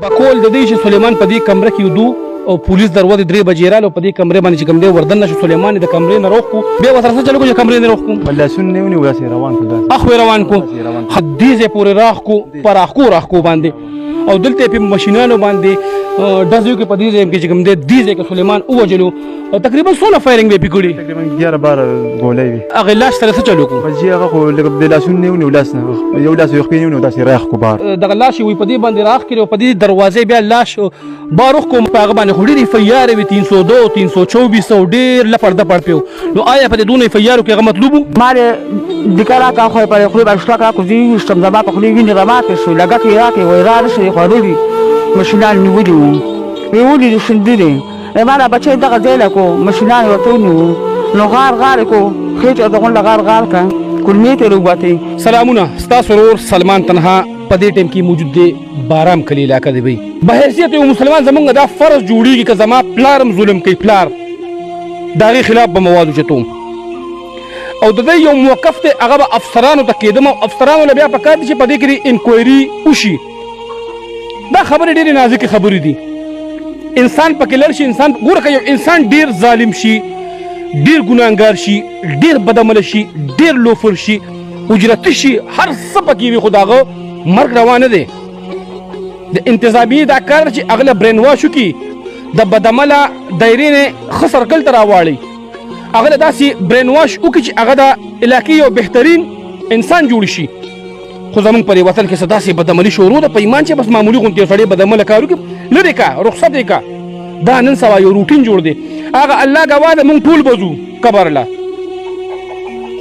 بقول د دې چې سليمان په دې کمره کې ودو او پولیس دروازه 3 بجې رااله په دې کمره باندې چې کوم دی وردن نشو سليمان د کمرې نه روخ کو بیا وسره چلو کو چې کمرې نه روخ کو ولا سنني ونی واسي روان کو اخو روان کو حدیثه پورې راخ کو پر اخو راخ کو باندې او دلته په ماشينانو باندې دزیو کې پدې ځم کې چې کوم دی دیزه کې سليمان اوجلو تقریبا 16 فایرنګ به پکړي تقریبا 11 12 ګولې وي اغه لاش سره چلو کو بس هغه خو د لاسونی ونی ولاسنه یو لاس یو خپینی ونی داسې راخ کو بار د لاش وي پدې باندې راخ کړي په دې دروازې بیا لاش باروخ کوم په هغه باندې خوري فیار وي 302 324 ډیر لپاره د پړ پیو نو آیا په دې دونه فیارو کې هغه مطلوب مال دکرا کا خو په خو په شټا کا کو دي سم زما په خو ویني رمات شو لګا کې راکې وای را شي خورولي مشینان نیولې ویولې شندې مالا بچې دغه ځای له کو مشینان ورته نو غار کو خېټه دغه غار کا کلمې ته وروته سلامونه ستاسو ورور سلمان تنها په دې ټیم کې موجود دی بارام کلی علاقه دی وي به حیثیت یو مسلمان زمونږ دا فرض جوړیږي که زما پلارم ظلم کوي پلار د هغې خلاف به مواد وچتوم او د دې یو موقف دی هغه به افسرانو ته کېدم او افسرانو له بیا پکار دي چې په دې کې انکوایري وشي دا خبرې ډېرې نازکې خبرې دي انسان پکې لړ شي انسان ګوره که یو انسان ډېر ظالم شي ډېر ګناهګار شي ډېر بدعمله شي ډېر لوفر شي اجرتي شي هر څه پکې وي خو د هغه مرګ روا نه دی د انتظامیې دا کار چې هغه له برین واش وکړي د بدعمله دایرې نه ښه سرکل ته راواړي هغه له داسې برین واش وکړي چې هغه د علاقې یو بهترین انسان جوړ شي خو زمونږ په دې وطن کې څه داسې بدعملي شروع ده په ایمان چې بس معمولي غوندې یو سړی بدعمله کار وکړي لرې کا رخصت یې کا دا نن سبا یو روټین جوړ دی هغه الله ګواه ده موږ ټول به ځو قبر له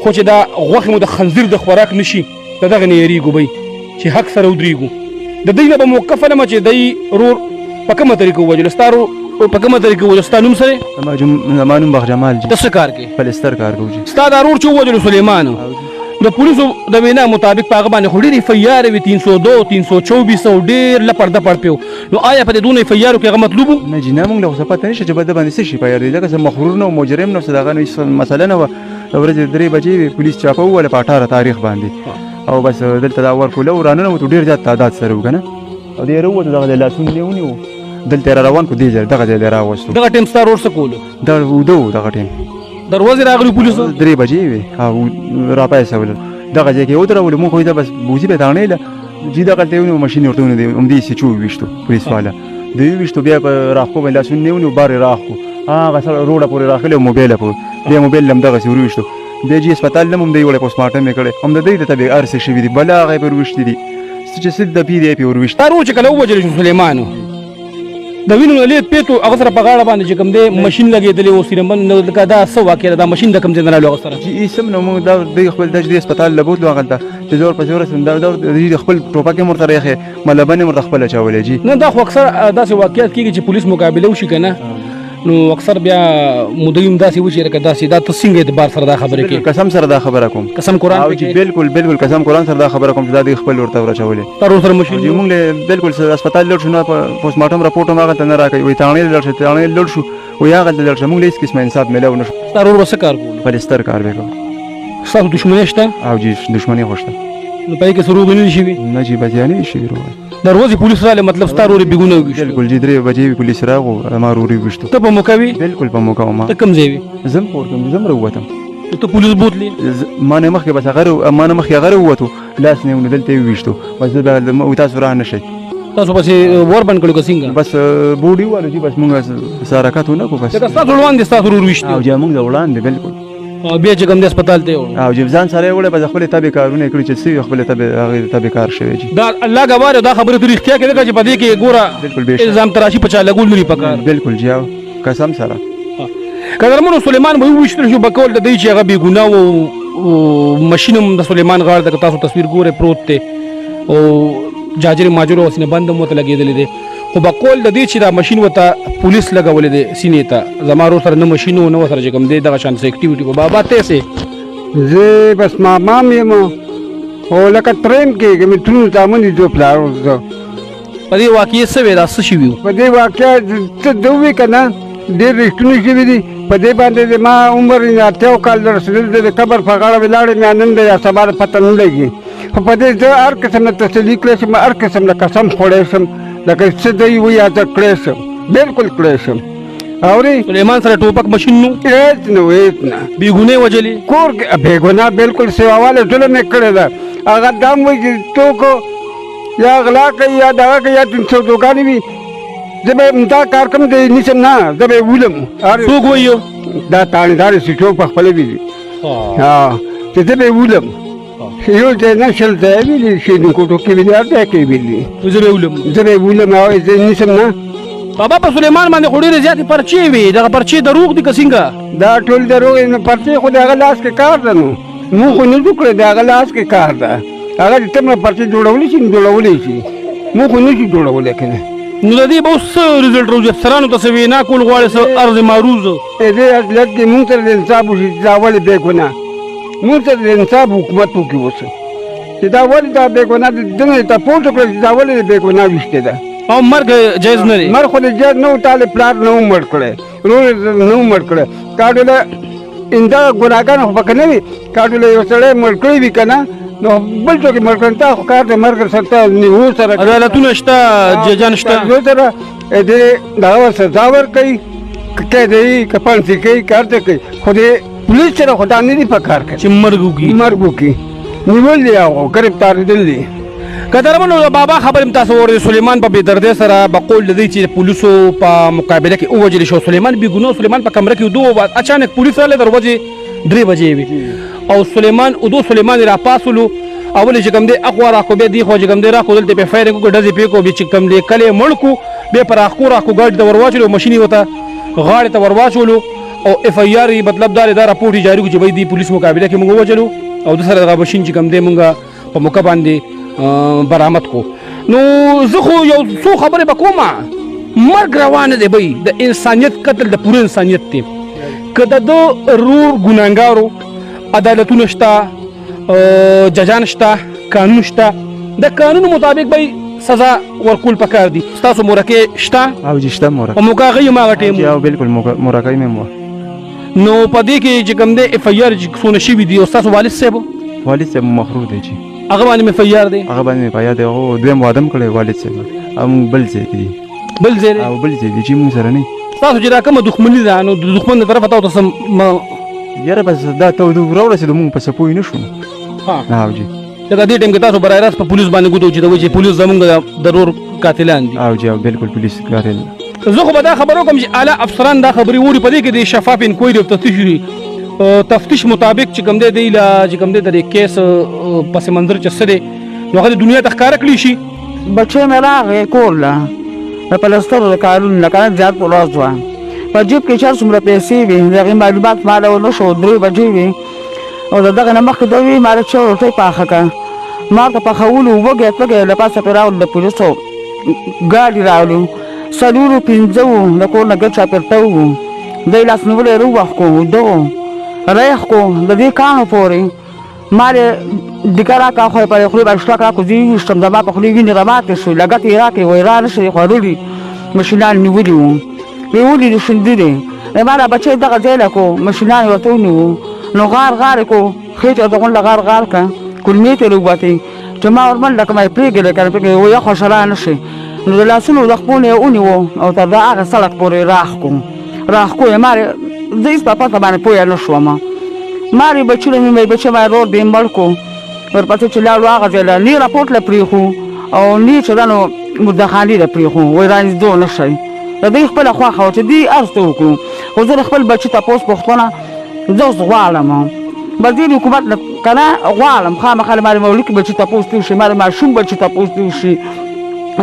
خو چې دا غوښې مو د خنزیر د خوراک نه شي د دغه نه یېرېږو بی چې حق سره ودرېږو د دوی نه به موقف علمه چې دی رور په کومه طریقه ووجلو ستا رور په کومه طریقه ووجلو ستا نوم سره زما نوم بخجمال ته څه کار کوې پلستر کار کوو ستا دا رور چې ووجلو سلیمان د پولیسو د وینا مطابق په هغه باندې خو ډېرې فیارې وي 302 324 ډېر لپړ دپړ پیو نو آیا په دې دونه فیارو کې هغه مطلوب و نه جي نه موږ له خو څه پته نشته چې به د باندې څه شي فیار دی ځکه څه مخرور نه و مجرم نه و څه دغه نه هېڅ مسله نه وه د ورځې 3 بجې وې پولیس چاپه ووهله په 18 تاریخ باندې او بس دلته دا ورکوله و راننوتو ډېر زیات تعداد سره و که نه او دی راووتو دغه د لاسونه یې ونیو دلته یې را روان کړو دغه ځای یې راوستو دغه ټیم ستا رور څه کولو دا اوده و دغه ټیم دروازې راغلي پولیسو 3 بجې وې او راپیسولل دغه ځای کې ودرولو مونږ خو یې بس بوزي به تاڼې له جي دغلته یې ونیو ماشین یې ورته ونیو همدې سې وویشتو پولیس والا د وویشتو بیا په راښکو باندې لاسونه یې ونیو بار یې راښ کړو هغه روډه پورې راغلی او موبایل یې پورې بیا موبایل هم دغسې ور وویشتو بیا جي هسپتال نه هم دی وړی پوسټمارټم یې کړی هم د دوی د طبې هر څه شوي دي بل هغه یې پرې وویشتي دي چې څه د پي دی یې پرې ور وویشت تا رور چې کله ووجلی شو سلیمانو د وینو نه لید پیټو هغه سره په غاړه باندې چې کوم دی ماشین لګېدلی و سیرمبل نو لکه دا څه واقع ده دا ماشین د کوم ځای نه راغلی هغه سره جي سم نو موږ دا دوی خپل د هسپتال له بوتلو هغلته چې زه ورپسې ورسېدم دا دوی خپل ټوپک یې ورته راېښې ملبن یې ورته خپل اچولی جي نه دا خو اکثر داسې واقعیات کېږي چې پولیس مقابله وشي که نه نو اکثر بیا مدعي هم داسې وشي لکه داسې دا ته څنګه اعتبار سره دا خبرې کوې قسم سره دا خبره کوم قسم قرآن او جي بالکل بالکل قسم قرآن سره دا خبره کوم چې دا دوی خپل ورته ورچولې تا رور سره ماشین جي موږ له بالکل هسپتال لوړ شو نه پوسټمارټم راپورټ هم هغلته نه راکوي وایي تاڼې لوړ شو تاڼې لوړ شو وایي هغلته لوړ شو موږ له هېڅ قسمه انصاف میلاو نه شو ستا رور به څه کار کولو پلستر کار به کوو ستاسو دښمني شته او جي دښمني خو شته نو په دې کې څه روغې نه دي شوي نه جي بچیا نه دي شوي روغې د ورځې پولیس راغلی مطلب ستا رور یې بېګونه وویشتو بالکل جي 3 بجې وي پولیس راغو ما رور یې وویشتو ته په موقع وي بالکل په موقع وم ته کوم ځای وي زه هم پورته وم زه هم راووتم نو ته پولیس بوتلې ما نه مخکې بس هغه راووتو لاس نه یې ونیو دلته یې وویشتو بس زه بیا تاسو را نه شئ تاسو پسې ور بند کړو که څنګه بس بوډ یې ووالو جي بس موږ څه حرکت ونه کړو بس لکه ستاسو وړاندې ستاسو رور ویشتي او جي موږ د وړاندې بالکل او بیا چې کوم دی هسپتال ته یې وړو او جي ځان سره یې وړی بس خپلې طبې کارونه یې کړي چې څه خپلې هغې طبې کار شوی جي دا الله ګواه دی دا خبرې ته رښتیا کې ده چې په دې کې بالکل ګوره الزام تراشي په چا لګول نه دي پکار بالکل جي قسم سره قدرمنو سلیمان به وویشتل شو بقول د دوی چې هغه بېګناه و ماشین هم د سلیمان غاړه ده که تاسو تصویر ګورئ پروت دی او جاجر ماجر او سینه بند هم ورته لګېدلی دی خو بقول د دې چې دا ماشین ورته پولیس لګولی دی سینې ته زما رور سره نه ماشین و نه ورسره چې کوم دی دغه شان څه اکټیویټي په بابا ته سې زه بس مامام یم او لکه ټرین کې مې ټول زامن دي جو پلار زه په دې واقعې څه وې دا څه شوي وو په دې واقعه ته د ووې که نه ډېر رښتونې شوي دي په دې باندې ما عمر 80 کال رسېدل د قبر په غاړه ولاړ مې نن د یا سبا پته نه لګي خو په دې زه هر قسم نه تسلي کړی شم هر قسم نه قسم خوړی شم لکه څه دی وایي زه کړی شم بالکل کړی شم اورې سلیمان سره ټوپک ماشین نو هېڅ نه هېڅ نه بېګونې وجلې کور کې بېګناه بالکل سیواواله ټوله مې کړې ده هغه دا هم وایي چې ټوکو یا غلا کوي یا دغه کوي یا څوکانې وي زه به دا کار کوم دی نیسم نه زه به یې ولم څوک وایي دا تاڼېدارې سیټو په خپله ویلي چې زه به یې ولم یو ځای نه شل ځای ویلي شیرین کوټو کې ویلي هر ځای کې ویلي زه به یې ولم زه به یې ولم او زه نیسم نه بابا په سلیمان باندې خو ډېرې زیاتې پرچې وي دغه پرچې دروغ دي که څنګه دا ټول دروغ نو پرچې خو د هغه لاس کې کار ده نو موږ خو نه کړی د هغه لاس کې کار ده هغه چې څومره پرچې جوړولی شي جوړولی شي موږ خو نه شو جوړولی که نه نو د دې به اوس څه رزلټ راوځي افسرانو ته څه وینا کول غواړي څه عرض معروض دې اصلیت کې موږ سره د انصاف وشي چې دا ولې بېګناه موږ سره د انصاف حکومت وکړي اوس چې دا ولې دا بېګناه ده نه تپوس وکړه چې دا ولې بېګناه ویشتې ده او مرګ جایز نه دی مر خو د جایز نه و تاله پلار نه و مړ کړی رور نه و مړ کړی کاډوله انده ګناهګان خو پکې نه وي کاډوله یو سړی مړ کړی وي که نه نو بل څوک یې مړ کړی تا خو کار د مرګ سره ته نیو سره عدالتونه شته ججان شته نیو سره دې دغه سزا ورکوي قیدوي که پانسي کوي کار ته کوي خو د پولیس سره خو دا نه دي په کار کوي چې مرګ وکړي مرګ وکړي نیول دي هغه ګرفتارېدل دي قدرمنو بابا خبر تاسو ورته سلیمان په بېدردۍ سره بقول لدی چې پولیسو په مقابله کې ووجل شو سلیمان بېګناه سلیمان په کمره کې دوه اچانک پولیس راغله دروازې 3 بجې وي او سلیمان سلیمان را پاسولو اول چې کوم دی اخوا راکو به دی خو چې کوم دی راکو دلته په فایرینګ کو ډزې پې کو به چې کوم دی کله مړکو به پر اخو راکو ګاډي د ورواچلو ماشيني وته غاړه ته ورواچولو او اف ای آر مطلب دا راپورټ جاری کو چې به دی پولیس مقابله کې موږ وچلو او د سره د ماشين چې کوم دی موږ په موقع باندې برآمد کو نو زه خو یو څو خبرې به کومه مرګ روانه دی بی د انسانیت قتل د پوره انسانیت دی که د رور ګناهګارو عدالتونه شته ججان شته قانون شته د قانون مطابق به سزا ورکول پکار دي تاسو مرکه شته او جشته مرکه او موقعي ما غټه او بالکل مرکه مې نو پدې کې چې کوم د اف ای آر چې څونه شي وي دي او تاسو والد صاحب مخروط دی چې هغه باندې مې فیار دی هغه باندې مې فیار دی او دویم وادم کړی والد صاحب هم بل ځای کې بل ځای او بل ځای چې موږ سره نه تاسو چې دا کومه دښمني ده نو د دښمن د طرفه تاسو یاره بس دا ته راورسېدو موږ پسې پوه نه شو ها جی دا دې ټیم کې تاسو برای راست په پولیس باندې ګوتو چې دوی پولیس زمونږ ضرور قاتلان دي او جی بالکل پولیس قاتل زه خو به دا خبرو کوم چې اعلی افسران دا خبري وړي په دې کې د شفاف انکوایري او تفتیش مطابق چې کوم دی لا چې کوم دی د کیس پس منظر چې سره نو هغه دنیا ته ښکار کړی شي بچې مې راغې کور له د پلسترو د کارونو نه کنه زیات په لاس وه په جیب کې چار څومره پیسې وي د هغې معلومات ما له ونه شو 3 بجې وي او د دغه نه مخکې ده وي ما له چا روټۍ پاخه کړه ما ته پخولو وږی پږی له پاسه پرې راولو د پولیسو ګاډي راولو 4-5 وو د کور نه ګټ چاپېرته وو دی لاس نیولی یې رووښکو دغو ریخ کو د دې کاڼو پورې ما د دیګه راکړه خو یې په خولې باندې شلک راکړو زه یې وویشتم زما په خولې وینې راماتې شوې لګښت یې راکړې وایي را نه شي خوړلي مشینان نیولي وو ویې ولیدو شیندي دی ما دا بچی دغه ځای له کو مشینان یې ورته ونیوو نو غار یې کو خېټ یې ورته غونډه غار کړه کلمې ته یې راوبتې چې ما ورمنډه کړم یې پرېږدې که نه پرېږدې وایي خوشحاله نه شي نو د لاسونو د خپونه یې ونیوو او تر د هغه سړک پورې راښکو یې ما زه هېڅ په پته باندې پوه نه شوم ما یې بچونه مې بچی ما رور دې مړ کو ورپسې چې لاړو هغه ځای له نه راپورټ له پرېښو او نه چې دا نو مردخانې له پرېښو وایي رانږدې نه شئ د دوی خپله خوښه وه چې دوی عرض ته وکړو خو زه د خپل بچي تپوس پوښتنه زه اوس غواړم وزیر حکومت نه که نه غواړم خامخا له ما د مولکي بچي تپوس دې وشي ما د ماشوم بچي تپوس دې وشي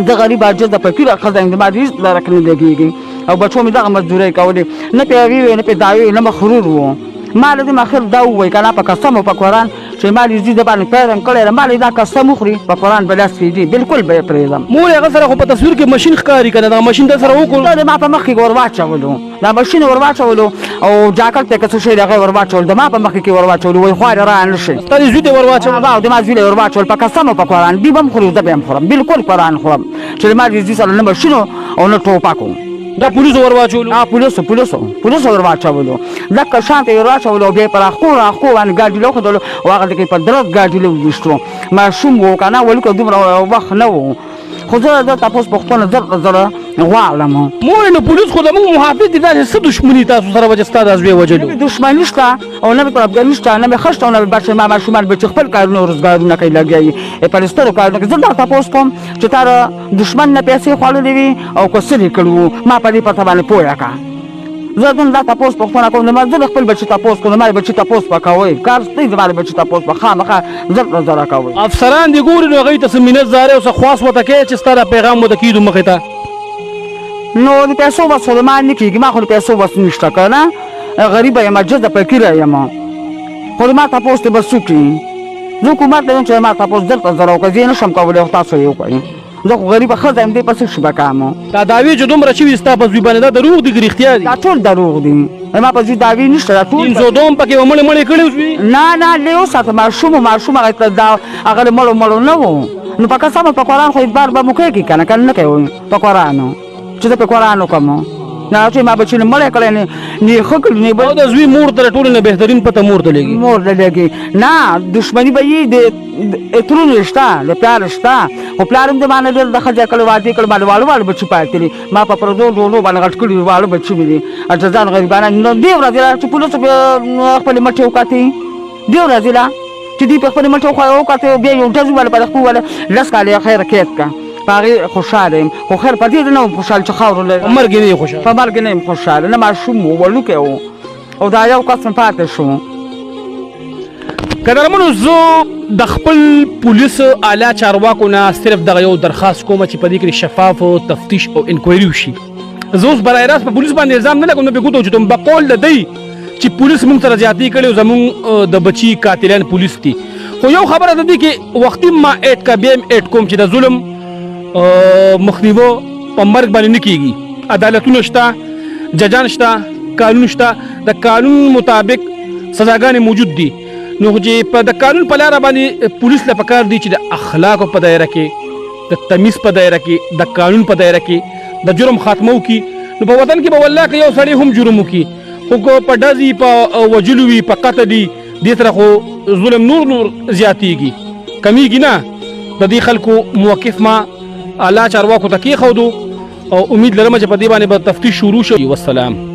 زه غریب عاجز د فقیره ښځه یم زما د هېڅ لرک نه لګېږي او بچو مې دغه مزدورۍ کولې نه پې یوې وې نه پې دعوې نه مخرور وو ما له دې ماخر دا ووایي که نه په قسم او په قرآن چې ما دې زوی د باندې پیرم کړی ده ما دې دا قسم وخوري په قرآن به لاس کېږي بالکل به یې پرېږدم مور هغه سره خو په تصویر کې ماشین ښکاري که نه دغه ماشین در سره وکړو دا د ما په مخ کې ور واچولو دا ماشین ور واچولو او جاکټ ته که څه شی د هغه ور واچولو د ما په مخ کې ور واچولو وایي خوارې را نه شي ستا د زوی ته ور واچول او د ما زوی له ور واچول په قسم او په قرآن دوی به هم خوري زه به هم خورم بالکل قرآن خورم چې د ما د زوی سره نه ماشین او نه ټوپک دا پولیسو ور واچولو پولیسو ور واچولو دغه شان ته یې ور واچولو او بیا یې په راښکو باندې ګاډي له وښودلو او هغه کې په درز ګاډي له وویشتو ماشوم و که نه ولیکه دومره وخت نه و خو زه د تاسو په خپل زړه غواړم مور نو پولیس خو د موږ محافظ دي دا څه دښمنی تاسو سره وجه ستاسو ازوی وجلو دښمنی شته او نه طرفداري نشته نه خشته او نه بچ ما شومان به خپل کارونه روزګارونه کوي لګي په پرسترو کارونه زه دا تاسو کوم چې تر دښمن نه پیسې خوړلې وي او کوسري کړو ما په دې پته باندې پوهه کا زه دا تاسو په خپل کوم نه زه خپل بچی تاسو کوم ما بچی تاسو پکوي کار ستې زما بچی تاسو په خامخه زړه کوي افسران دی ګوري نو غي ته سمینه زاره او خاص وته کې چې ستاره پیغام وته کیدو مخه ته نو د پیسو وسول ما نه کیږي ما خو پیسو وس نشته کنه غریب یم جزء فقیر یم خو ما تاسو ته بسوکی زه کومه ته چې ما تاسو درته زره او کزین شم کولای تاسو یو کوي زه غریب خزه ام دې پس شي بکامو دا داوی چې دومره چې وستا په ځوی باندې دا دروغ دي ګریختیا دي دا ټول دروغ دي ما په ځوی داوی نشته دا ټول زه دوم پکې ومړې کړې وي نه له ساته ما غته دا هغه مړو نه وو نو پکې سم په قرآن خو بار به مو کوي کنه نه کوي په قرآن چې په قرآن کوم نه چې ما بچی مړ کړي نه خکل نه او د زوی مور تر ټولو نه بهترین پته مور ته لګي مور ته لګي نه دښمنی به یې د اترونو رشتہ د پیار رشتہ او پلارم د باندې د خځه کړه واده کړه باندې والو بچی پاتې ما په پردو ډولو باندې غټ کړي والو بچی مې اته ځان غریبانه نو دی ورځ چې پولیس خپل مټه وکاتي دی ورځ چې دی په خپل مټه خو وکاتي بیا یو ځل ول په خپل لس کاله خیر کېت کا پاره خوشاله خو خیر پدې نه خوشاله چې خاور له مرګ نه خوشاله په مرګ نه خوشاله نه ما شوم ولکه او دا یو قسم پاتې شو قدرمنو زه د خپل پولیس اعلی چارواکو نه صرف دغه یو درخواست کوم چې په دې کې شفاف او تفتیش او انکوایري وشي زه اوس برای راست په پولیس باندې الزام نه لګوم نو به ګوتو چې تم بقول لدی چې پولیس موږ سره زیاتی کړي زموږ د بچی قاتلان پولیس دي خو یو خبره ده چې وختي ما اټ کا بیم اټ کوم چې د ظلم مخنیوه په مرګ باندې نه کیږي عدالتونه شته ججان شته قانون شته د قانون مطابق سزاګانې موجود دي نو چې په د قانون په لار باندې پولیس له پکار دي چې د اخلاق په دایره کې د تمیز په دایره کې د قانون په دایره کې د جرم خاتمه وکي نو په وطن کې به والله که یو سړی هم جرم وکي خو په ډزي په وجلو وي په قتل دي دې سره خو ظلم نور زیاتیږي کمیږي نه د دې خلکو موقف ما اعلی چارواکو ته کېښودو او امید لرم چې په دې باندې به تفتیش شروع شي والسلام